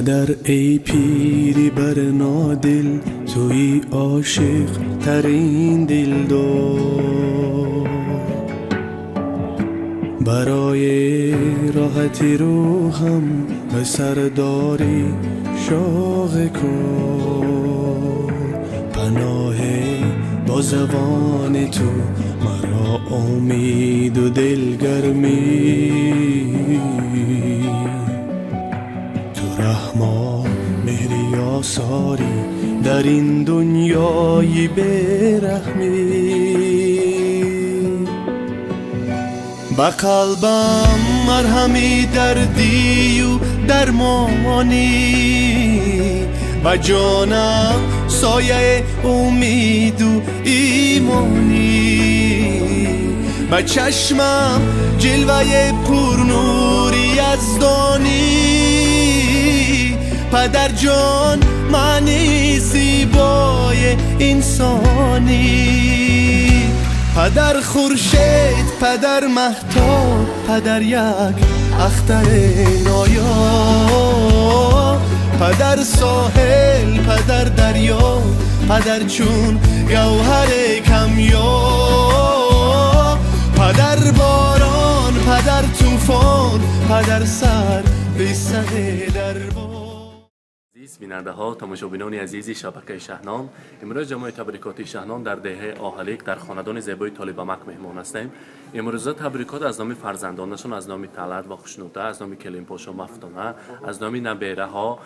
پدر ای پیری بر نادل، توی عاشق ترین دل دار. برای راحت روحم به سرداری شوق کن، پناه با زبان تو مرا امید و دلگرمی. تو رحمان مهری آثاری در این دنیای بیرحمی. با قلبم مرهمی دردی و درمانی، با جانم سایه امید و ایمانی. با چشمم جلوه پرنوری یزدانی. پدر جان معنی زیبای انسانی. پدر خورشید، پدر مهتاب، پدر یک اختر نایاب. پدر ساحل، پدر دریا، پدر چون گوهر کمیاب. پدر باران، پدر طوفان، پدر سر به سر دربار. عزیز بیننده ها، تماشابینان عزیزی شبکه شهنام، امروز جمع تبریکات شهنام در دهه آهلیک در خاندان زیبای طالبامک مهمان هستیم. امروز تبریکات از نام فرزندانشون، از نام طلعت و خوشنوده، از نام کلیم پاشا مفتونه، از نام نبیره ها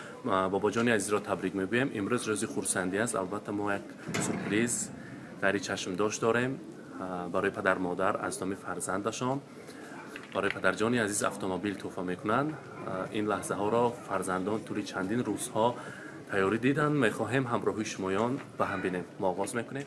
بابا جان عزیز را تبریک میگویم. امروز روز خورسندی است. البته ما یک سورپرایز در چشم داشت داریم برای پدر مادر از نام فرزندشان. برای پدرجانی عزیز اتومبیل تحفه میکنند. این لحظه ها را فرزندان طوری چندین روزها تیاری دیدن. میخواهیم همراهی شمایان به هم بینیم. ما آغاز میکنیم.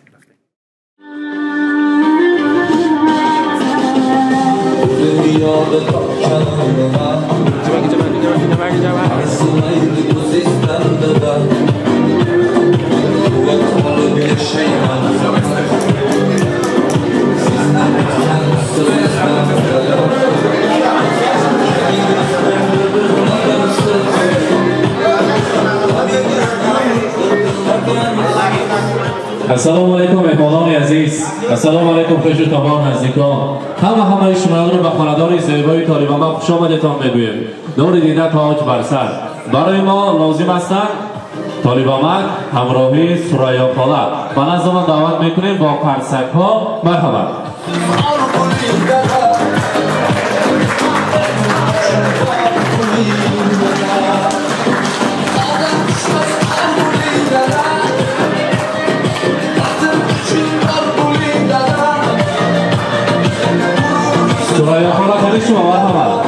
السلام علیکم مهمانان عزیز، السلام علیکم خوش تمام نزدیکان. همه شما رو به خاندان زیبای طالبامک خوش آمدتان میگویم. نور دیده تاج بر سر. برای ما لازم هستند طالبامک همراهی سریا خاله. به نزد ما دعوت میکنیم با پرسک ها. مرحبا. سریا خاله خیلی شما مرحبا.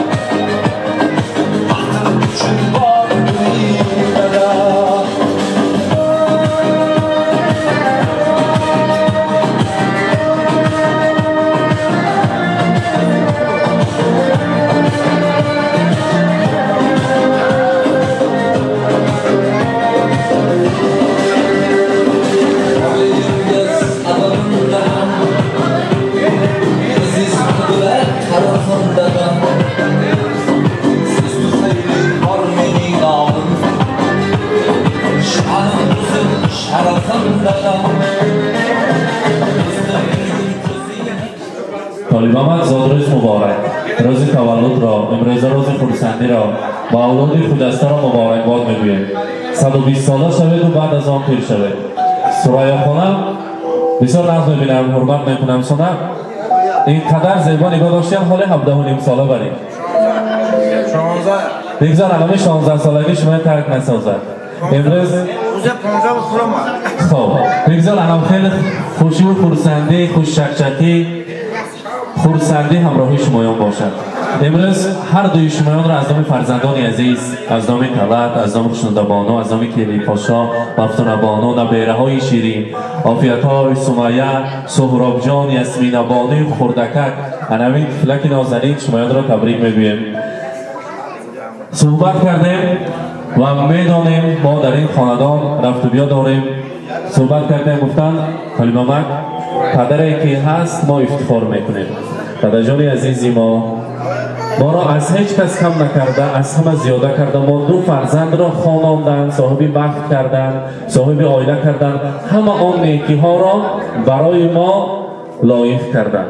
طالبامک زادروز مبارک. روز تولد را، امروز روز خورسندی را با اولاد خودسته را مبارکباد میگوییم. 120 ساله شوید و بعد از آن پیر شوید. سریا خانم بسیار ناز میبینم، حرمت میکنم. سنم اینقدر زیبا نگاه داشتیم، حالی 17.5 ساله بریم. 16 بگذار الان 16 سالگی شما ترک نسازد. امروز 15 خب بگذار الان خیلی خوشی و خورسندی، خوش شکشکی خورسندی همراهی شمایان باشد. امروز هر دوی شمایان را از نام فرزندان عزیز، از نام طلعت، از نام خوشنوده بانو، از نام کلی پاشا، مفتونه بانو، نبیره های شیرین، عافیت های سمیه، سهراب جان، یاسمین بانو، خردکک، انوین فلک نازنین شمایان را تبریک میگویم. صحبت کردیم و میدانیم ما در این خاندان رفت و بیا داریم. صحبت کردیم گفتن طالبامک پدری که هست ما افتخار میکنیم. پدر جان عزیزی ما ما را از هیچ کس کم نکرده، از همه زیاده کرده. ما 2 فرزند را خواندند، صاحب بخت کردند، صاحب عائله کردند. همه آن نیکی ها را برای ما لایق کردند.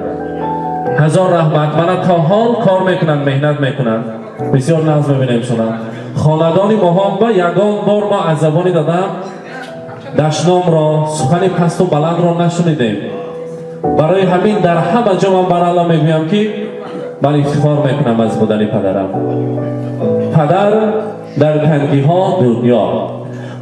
هزار رحمت. من تا حال کار میکنند، مهنت میکنند. بسیار ناز میبینیم شما. خاندان محمد یگان بار ما از زبانی دادم دشنام را، سخن پست و بلند را نشنیدیم. برای همین در همه جا من بر الله میگویم که من افتخار میکنم از بودن پدرم. پدر در تنگی ها دنیا،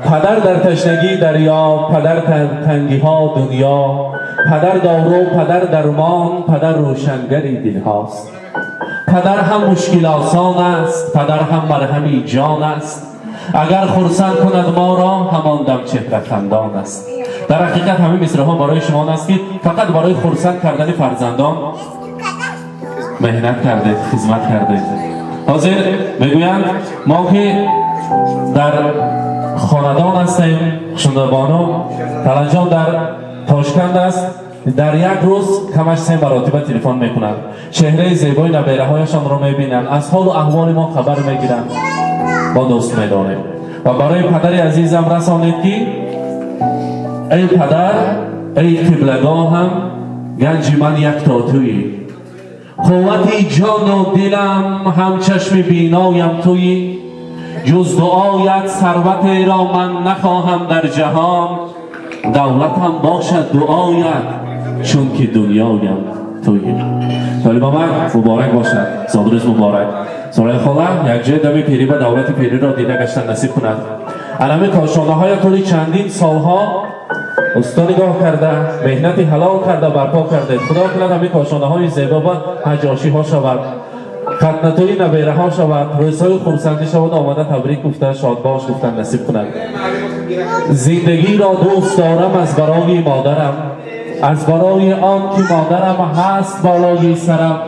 پدر در تشنگی دریا، پدر تنگی ها دنیا، پدر دارو، پدر درمان، پدر روشنگری دل هاست. پدر هم مشکل آسان است، پدر هم مرهمی جان است. اگر خرسند کند ما را همان دم چهره خندان است. در حقیقت همین مصرع ها برای شما است که فقط برای خرسند کردن فرزندان مهنت کرده، خدمت کرده. حاضر میگویند ما که در خاندان هستیم، شنوانو تلنجان در تاشکند است، در یک روز کمش 3 مرتبه تلفن میکنند، چهره زیبای نبیره هایشان را میبینند، از حال و احوال ما خبر میگیرند، ما دوست میدانیم. و برای پدر عزیزم رسانید که ای پدر، ای قبلگاهم، گنج من یک تاتویی، قوتی جان و دلم هم چشم بینایم تویی. جز دعایت ثروت را من نخواهم در جهان، دولتم باشد دعایت چون که دنیایم تویی. طالب آمد مبارک باشد، زادروز مبارک. سرای خاله یک جای دم پیری و دولت پیری را دیده گشتن نصیب کند. علم کاشانه های طول چندین سالها استا نگاه کرده، مهنتی حلال کرده، برپا کرده. خدا کند همین کاشانه های زیبا و حجاشی ها شود، ختنتوی نبیره ها شود، روزهای خورسندی شود، آمده تبریک گفته، شاد باش گفتن نصیب کند. زندگی را دوست دارم از برای مادرم، از برای آن که مادرم هست بالای سرم.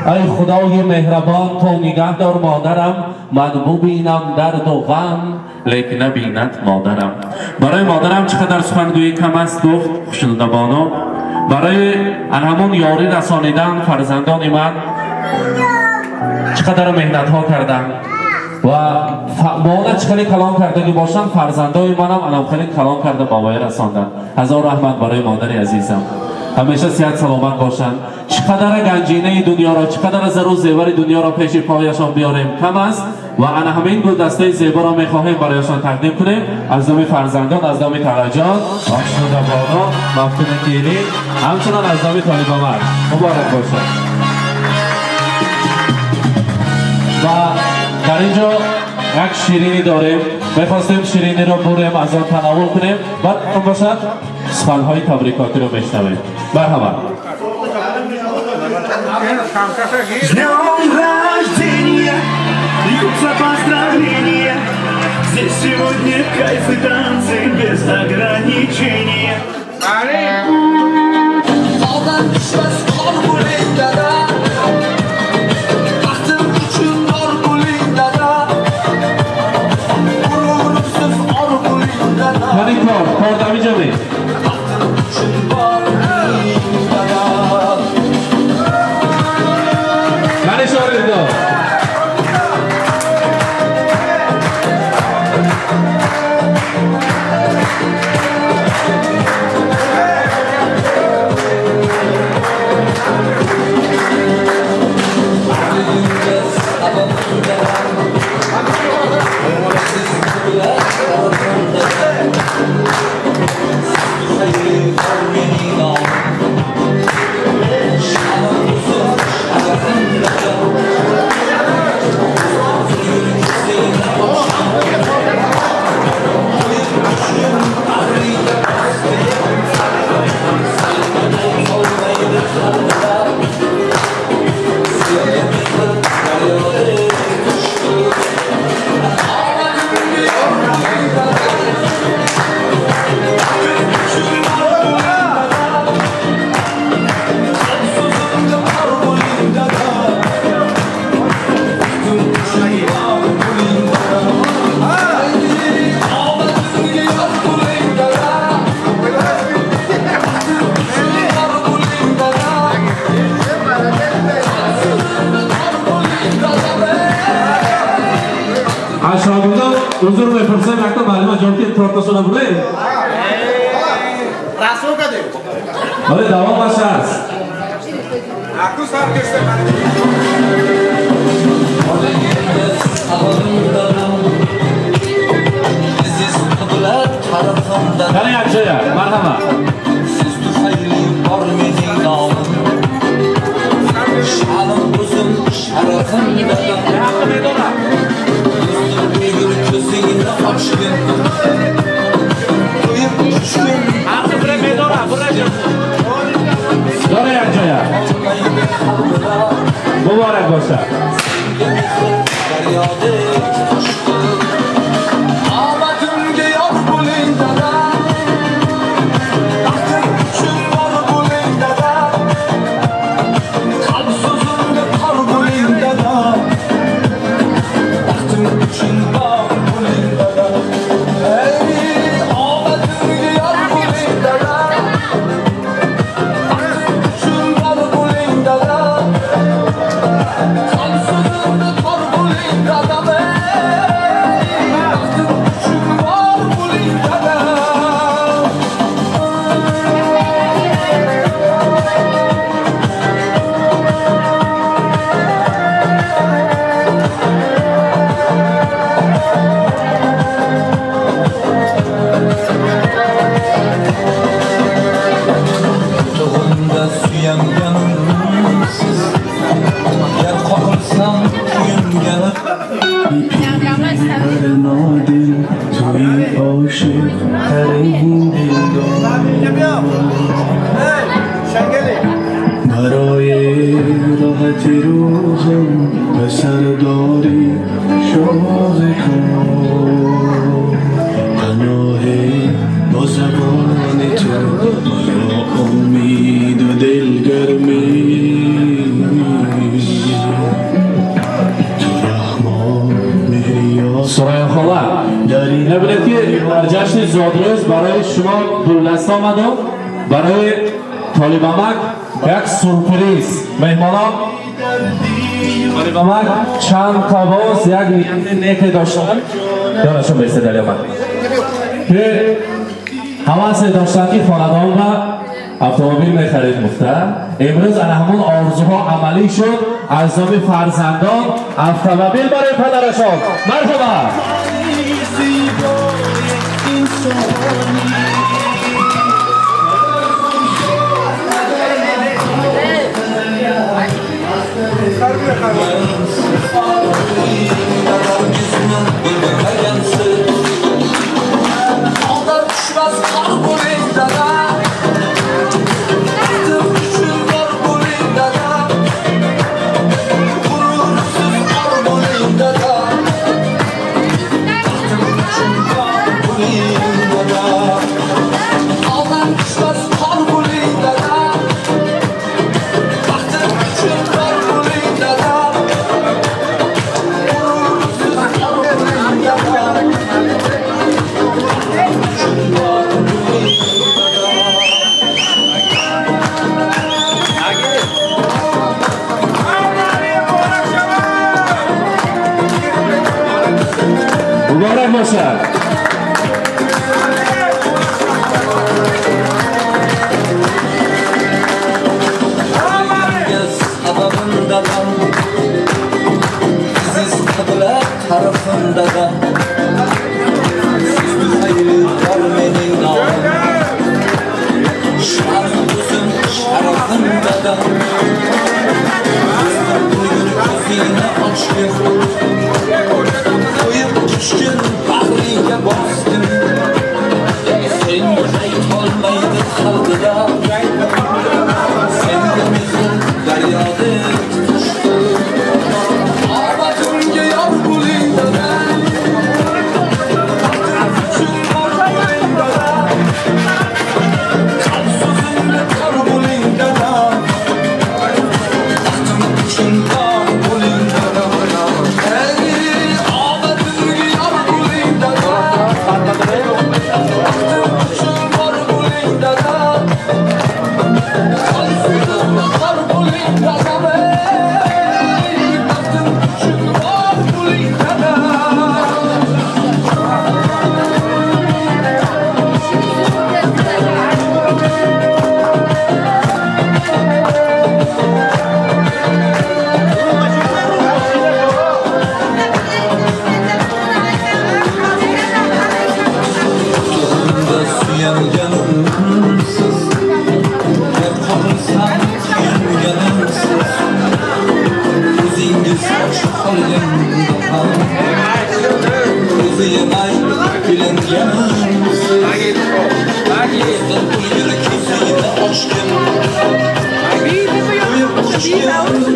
ای خدای مهربان تو نگه دار مادرم، من ببینم درد و غم لیک نبیند مادرم. برای مادرم چقدر سخنگویی کم است گفت خوشنودبانو. برای همون یاری رسانیدن فرزندان من چقدر مهنت ها کردن و مادر چقدر کلام کردگی باشن، فرزندای منم الان خیلی کلام کرده بابای رساندن. هزار رحمت برای مادر عزیزم، همیشه صحت سلامت باشن. چقدر گنجینه دنیا را، چقدر زر و زیور دنیا را پیش پایشان بیاریم کم است و انا همین گلدسته زیبا را میخواهیم برایشان تقدیم کنیم. از نام فرزندان، از نام تلنجان، آشنودبانا، مفتون کیلی، همچنان از نام طالب آمد مبارک باشد. و در اینجا یک شیرینی داریم، میخواستیم شیرینی رو بریم از آن تناول کنیم، بعد اون باشد سخنهای تبریکاتی رو میشنویم. مرحبا. С днем рождения, льются поздравления. Здесь сегодня кайф и танцы без ограничения. Dağdan düşmez kor bu liglada, baktım üçün or bu liglada, gurur sırf or bu liglada, Hadi kor damica bey. baktım üçün var bu liglada. Yani şöyle Uzr bepursa vaqtda ma'lumot javob kelib tortasuna bo'lay. Rasul kade. Hadi davom qilamiz. Aku sarkeste. Qani yaxshiya, marhamat. Siz tufayli bor mening nomim. Sha'nim o'zim, sharafim dadam. Yugurib ko'zingni ochgin. To'yib tushgin. Qani yaxshiya. Muborak bo'lsin. Omadimga yor bo'ling dadam. Baxtim uchun bor bo'ling dadam. Qalb so'zimga tor bo'ling dadam. Baxtim uchun bor bo'ling dadam. Ey omadimga yor bo'ling dadam. Baxtim uchun bor bo'ling dadam. Qalb so'zimga tor bo'ling dadam. To'g'rimda suyanganimsiz, yer qoqilsam kuyunganim. نادل توی عاشق ترین دلدار برای راحت روزم به سرداری شوق کن پناه با زبان تو مرا امید و دلگرمی So'ray xola, nabiraki jashn zodro'z برای شما دولست آمده برای طالبامک یک سورپریز مهمانان طالبامک چند کابوس یک نیت نیک داشتن یادشون برسه در آمد که حواس داشتن که خاندان را اتومبیل می‌خرید مفته امروز همون آرزوها عملی شد از نام فرزندان اتومبیل برای پدرشان مرحبا مبارک باشد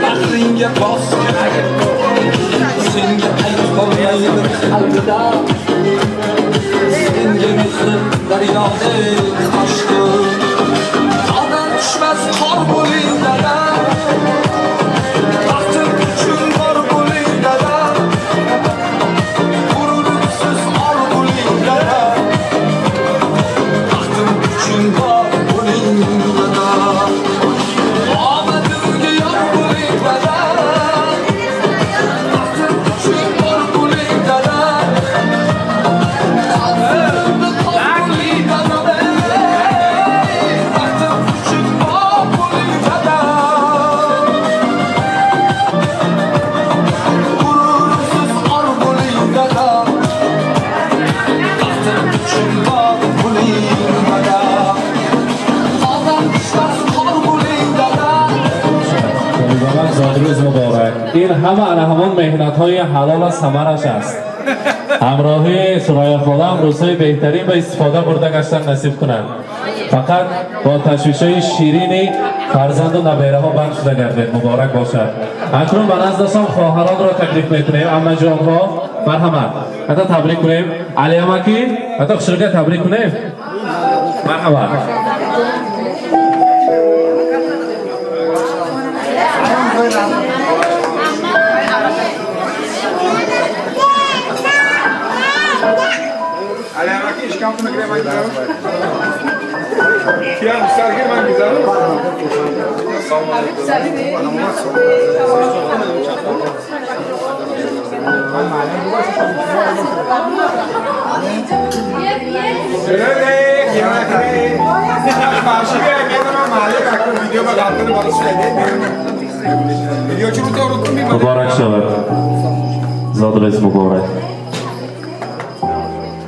bahringga bos kerak senga aytolmaydim alvida senga mehrim daryodek toshdim tog'dan tushmas qor bo'ling dada baxtim uchun bor bo'ling dada g'urursiz or bo'ling dada baxtim uchun bor bo'ling dada omadimga yor bo'ling dada baxtim uchun bor bo'ling dada qadrimni top bo'ling dada baxtim uchun bor bo'ling dada g'urursiz or bo'ling dada baxtim uchun bor bo'ling dada tog'dan tushmas qor bo'ling dada امیدوارم زادروز مبارک. این همه همون مهنت های حلال و ثمرش است. همراهی سرای خالم روزهای بهترین به استفاده برده گشتن نصیب کنند. فقط با تشویش های شیرین فرزند و نبیره ها بند شده گردید. مبارک باشد. اکنون به نزدشان خواهران را تبریک میکنیم. اما جان ها مرحمت. حتی تبریک کنیم. علی امکی حتی خشرگه تبریک کنیم. مرحمت. Alem aqui, escampo na grama então. Fiam, sabe que vai pisar? مبارک شود. زادروز مبارک.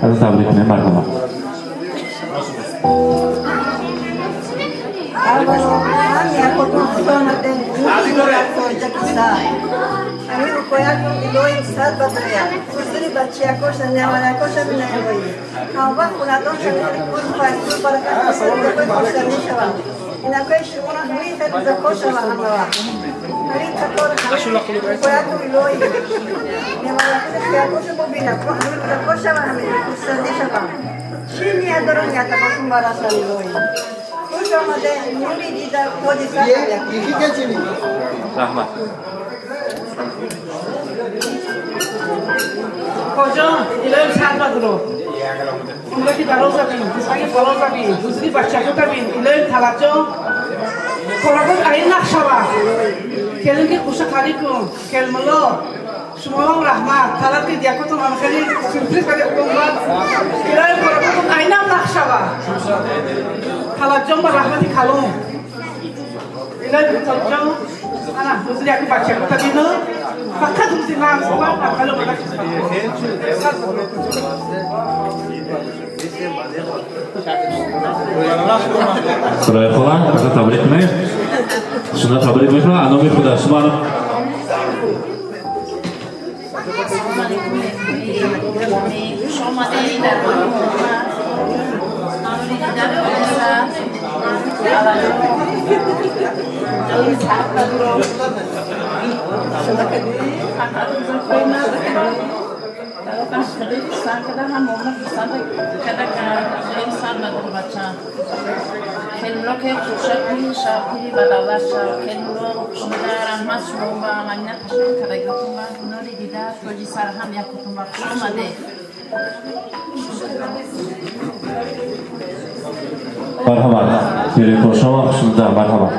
حتی تبریک کنیم. مرحمت. رحمت. کجا؟ ایلای چند بدرو. اونجا که دراز بین، دیسانی بالا بین، دوسری بچه که بین، ایلای تلجا. کلاگوش این نقشه با. کلم که خوش خالی کن، کلملا. شما هم رحمت. طلب که دیاکتون هم خیلی سورپرایز کنید کنید. ایلای کلاگوش این هم نقشه با. تلجا با رحمتی کلام. ایلای تلجا. انا دوسری اکی بچه که بینو. فقط دوسری نام سوال کلام بودن. سرای خالم حتی تبریک کنیم. شما تبریک میکنم. انامی خدا شما رو شما دیدی در مرحمت. تیره پرشما خوشنده. مرحمت.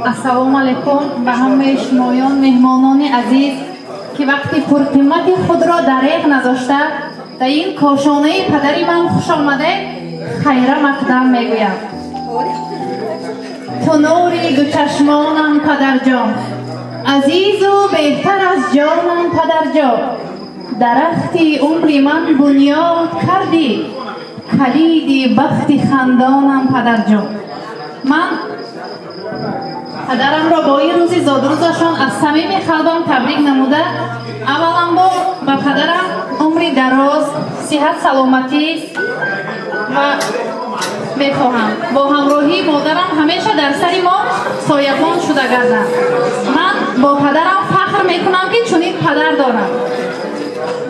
السلام علیکم به همه شمایان مهمانان عزیز که وقتی پرقیمت خود را دریغ نذاشته در این کاشانه پدری من خوش آمده خیره مقدم میگویم. تو نوری دو چشمانم پدر جان، عزیز و بهتر از جانم پدر جان. درختی عمری من بنیاد کردی، کلید بخت خندانم پدر جان. من پدرم را با این روزی زادروزشان از صمیم قلبم تبریک نموده اولا با پدرم عمری دراز، صحت سلامتی و میخواهم با همراهی مادرم همیشه در سر ما سایبان شده گردم. من با پدرم فخر میکنم که چنین پدر دارم.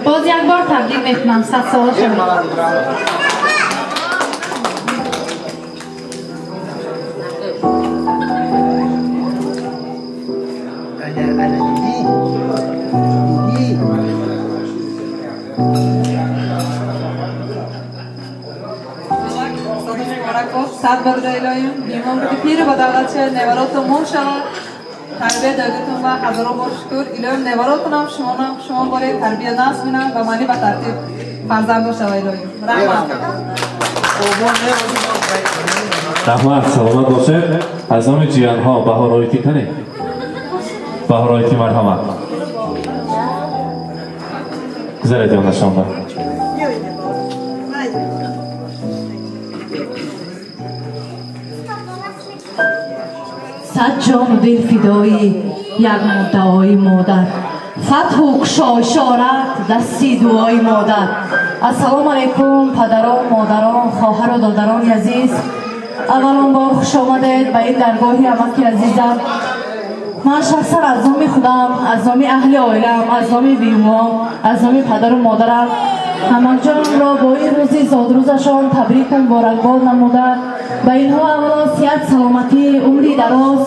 باز یک بار تبریک میکنم. 100 ساله شد. صد بار الهیم ایمان بودی پیر با دولت نوراتون مون شود تربیه دادتون و هزاران بار شکر الهیم نوراتون هم شما باره تربیه نصف بینن و منی به ترتیب فرزند شود الهیم رحمت سلامت باشه. از نام جیان ها بهار آیتی کنی بهار آیتی مرحمت زره دیان نشان بر صد جان و دل فدایی یک مدعای مادر فتح و اشارت دستی دعای مادر. السلام علیکم پدران مادران خواهر و دادران عزیز. اولان بار خوش آمدید به این درگاهی امکی عزیزم. من شخصا از نام خودم از نام اهل عائله‌ام از نام بیمام از نام پدر و مادرم همه جان را با این روزی زادروزشان تبریک و مبارکباد نموده به اینها اولا صحت سلامتی عمری دراز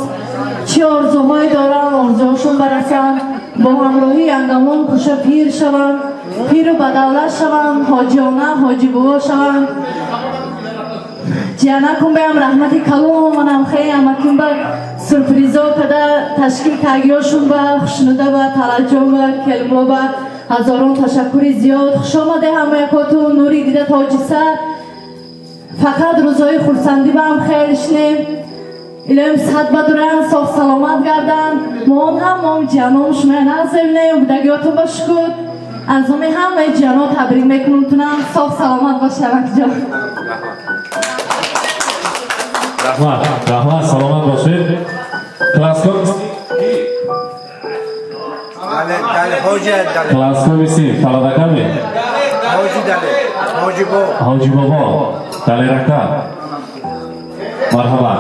چه آرزوهایی دارم آرزوهاشون برسن با همراهی انگمان خوش پیر شوند پیر و بدولت شوند حاجیانه حاجی بابا شوند جیانکم بیم رحمت کلام منم خیلی امکیم بر سرپریزا پده تشکیل کگیاشون به خوشنوده به توجه به کلمه به هزاران تشکر زیاد. خوش آمده همه یکاتون نوری دیده تاج سر فقط روزای خورسندی به هم خیلی شنیم الهیم صد بدورن صاف سلامت گردن ما هم جانم شما نزمینه و بدگیاتون باشکود از همه همه جانا تبریک میکنم تونم صاف سلامت باشه وقت جا رحمت سلامت باشه. کلاسکو بیسی فلادکه می حاجی بابا دلی رکه مرحبا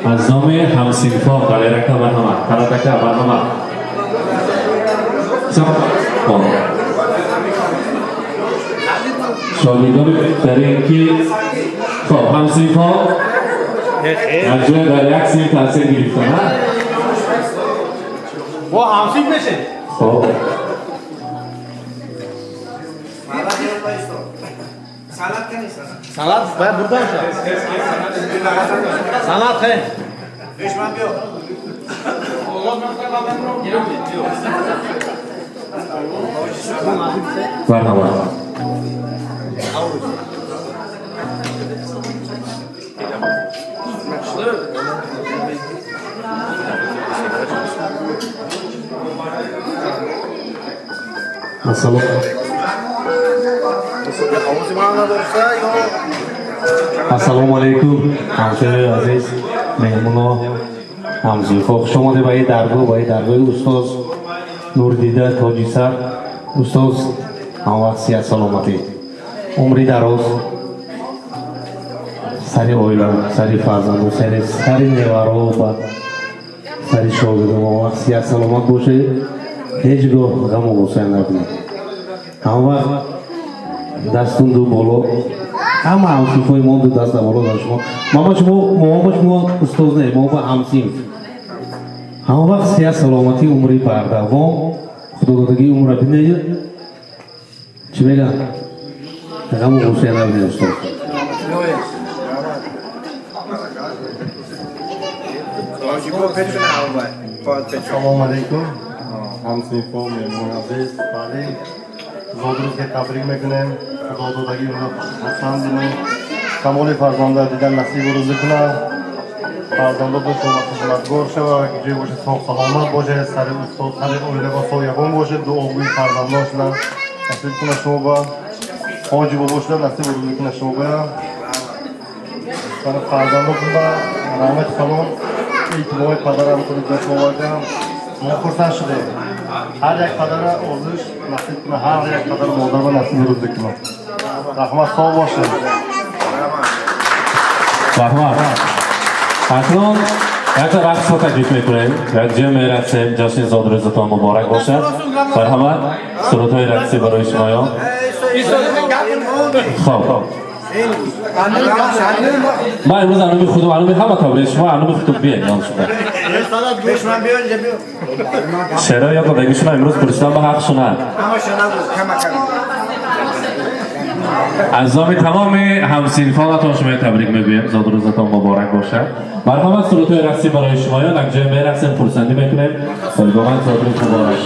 از نام همسینفا دلی رکه مرحبا فلادکه مرحبا شاگردان در اینکه خب همسینفا از جای در یک سیم تاثیر گرفتن वो हमसी में से خب सलाद भाई बुर्दा सलाद है مرحبا السلام علیکم همسایه عزیز مهمونا همزیفا خوش آمده به این درگاه استاد نوردیده تاجی سر استاد هم وقت صحت سلامتی عمری دراز سری اویلا سری فرزند سری نیوارا و سری شاگردم هم وقت صحت سلامت باشه هیچگاه غم و غصه نکنید هم وقت دستون دو بالا همه همسیفای ما دو دست بالا داشت ما شما استاد نه ما با همسیف هم وقت صحت سلامتی عمری بردوام خدا دادگی عمر بینه چی میگن غم و غصه نکنید استاد سلام علیکم همسیفا مهمون عزیز بله زادروز که تبریک میکنیم خدا دادگی اونا حسن دینیم کمال فرزنده دیدن نصیب روزی کنه فرزنده باشه و خدمتگار شوه که جای باشه صاف سلامت باشه سر استاد سر اویله و سایبان باشه دعاگوی فرزنده شدن نصیب کنه شما با حاجی بابا شدن نصیب روزی کنه شما با سر فرزنده کنه رحمت سلام اعتبار پدرم کنید به شما بگم ما خورسن شده هر یک پدر آزش نصیب کنه هر یک پدر مادر و نصیب روزی کنه Rahmat sağ olsun. Rahmat. Akron یک رقص رو تکلیف میکنیم. یک جمع رقصیم. جشن زاد روزتان مبارک باشد. مرحبا. سرودهای رقصی برای شما. خب. ما امروز انومی خودم انومی همه تابلی شما انومی خودم بیاین یاد شما. شعرها یا بگی شما امروز پرسیدن به حق شما. از نام تمام همسینفانتان شما تبریک میگویم. زاد روزتان مبارک باشد. مرحبا سرودهای رقصی برای شما یا یک جمع رقصیم پرسندی میکنیم. با من زاد روز مبارک.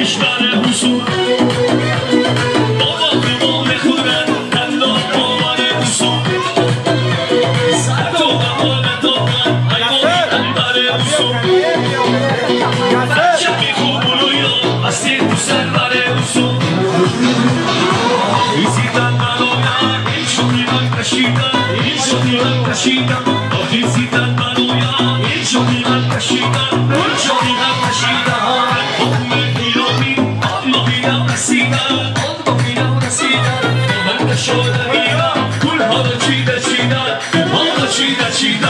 کشور حصول بابا دوبا میخورن دندان باور حصول سر تو قبال دادن حیوانی انبر حصول شبی خوب رویا هستی تو سرور حصول ایزیدن منویا این شدی من کشیدن این شدی من کشیدن ایزیدن منویا این شدی من کشیدن این شدی من کشیدن حکم ایرانی آن بگیرم رسیدن آن بگیرم رسیدن من نشده ایران کل ها رو چیده چیدن کل ها رو چیده چیدن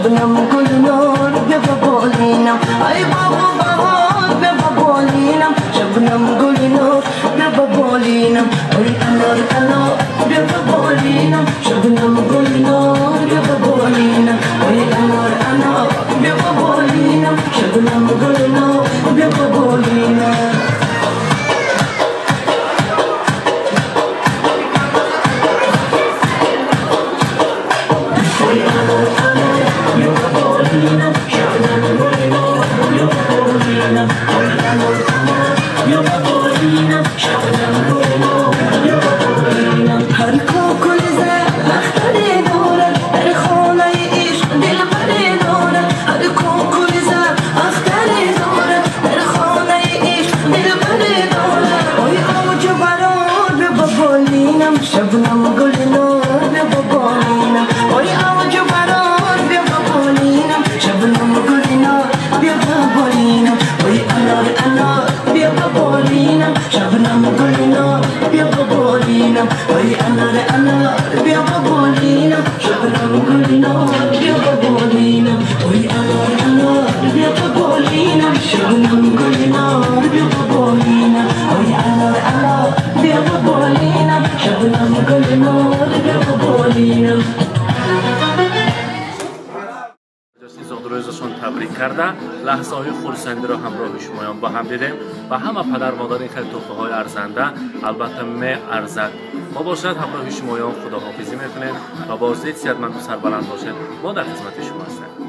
شبنم گل نار بیا بالینم ای بابا بهار بیا بالینم شبنم گل نار بیا بالینم ای انار انار بیا بالینم شبنم گل نار بیا بالینم ای انار انار بیا بالینم شبنم گل نار بیا بالینم شبنم گل نار بیا بالینم وای آج برار بیا بالینم شبنم گل نار بیا بالینم وای انار انار بیا بالینم شبنم گل نار بیا بالینم وای انار انار بیا بالینم شبنم گل نار بیا بالینم وای انار انار بیا بالینم شبنم گل نار بیا بالینم وای انار انار بیا بالینم شبنم گل نار بیا بالینم روزشون تبریک کرده لحظه های خورسندی رو همراه شمایان با هم دیدیم و همه پدر مادر این خیلی تحفه های ارزنده البته می ارزد ما باشد همراه شمایان خداحافظی میکنیم و با زید صحتمند و سربلند باشید ما در خدمت شما هستیم.